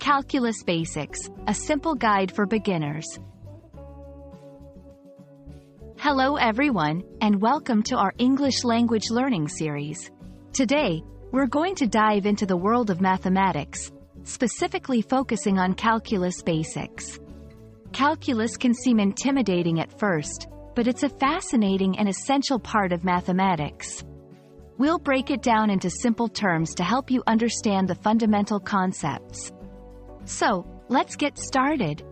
Calculus Basics, a simple guide for beginners. Hello everyone, and welcome to our English language learning series. Today, we're going to dive into the world of mathematics, specifically focusing on calculus basics. Calculus can seem intimidating at first, but it's a fascinating and essential part of mathematics. We'll break it down into simple terms to help you understand the fundamental concepts. So, let's get started.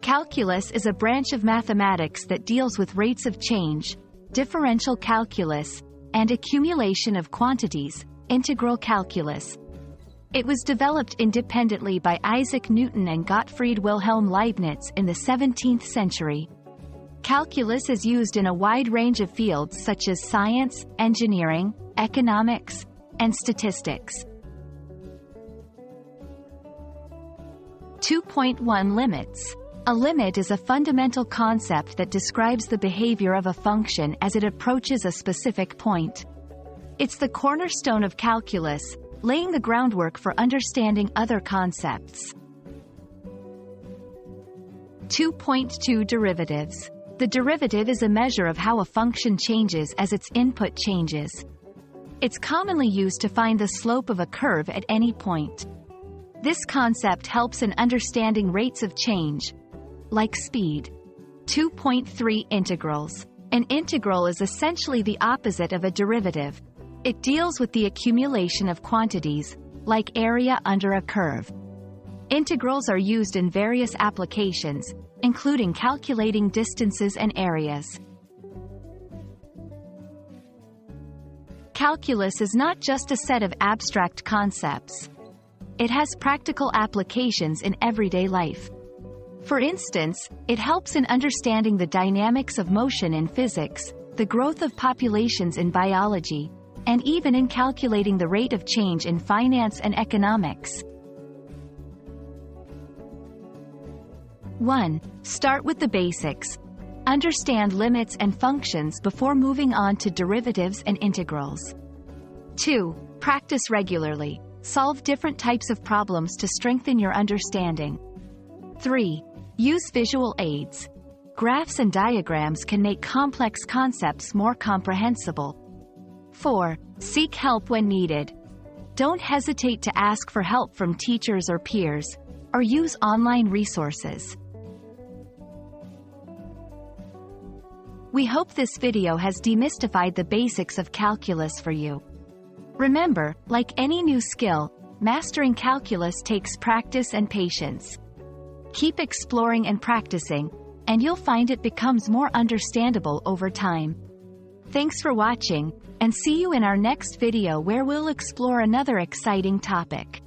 Calculus is a branch of mathematics that deals with rates of change, differential calculus, and accumulation of quantities, integral calculus. It was developed independently by Isaac Newton and Gottfried Wilhelm Leibniz in the 17th century. Calculus is used in a wide range of fields such as science, engineering, economics, and statistics. 2.1 Limits. A limit is a fundamental concept that describes the behavior of a function as it approaches a specific point. It's the cornerstone of calculus, laying the groundwork for understanding other concepts. 2.2 Derivatives. The derivative is a measure of how a function changes as its input changes. It's commonly used to find the slope of a curve at any point. This concept helps in understanding rates of change, like speed. 2.3 Integrals. An integral is essentially the opposite of a derivative. It deals with the accumulation of quantities, like area under a curve. Integrals are used in various applications, including calculating distances and areas. Calculus is not just a set of abstract concepts. It has practical applications in everyday life. For instance, it helps in understanding the dynamics of motion in physics, the growth of populations in biology, and even in calculating the rate of change in finance and economics. 1. Start with the basics. Understand limits and functions before moving on to derivatives and integrals. 2. Practice regularly. Solve different types of problems to strengthen your understanding. 3. Use visual aids. Graphs and diagrams can make complex concepts more comprehensible. 4. Seek help when needed. Don't hesitate to ask for help from teachers or peers, or use online resources. We hope this video has demystified the basics of calculus for you. Remember, like any new skill, mastering calculus takes practice and patience. Keep exploring and practicing, and you'll find it becomes more understandable over time. Thanks for watching, and see you in our next video where we'll explore another exciting topic.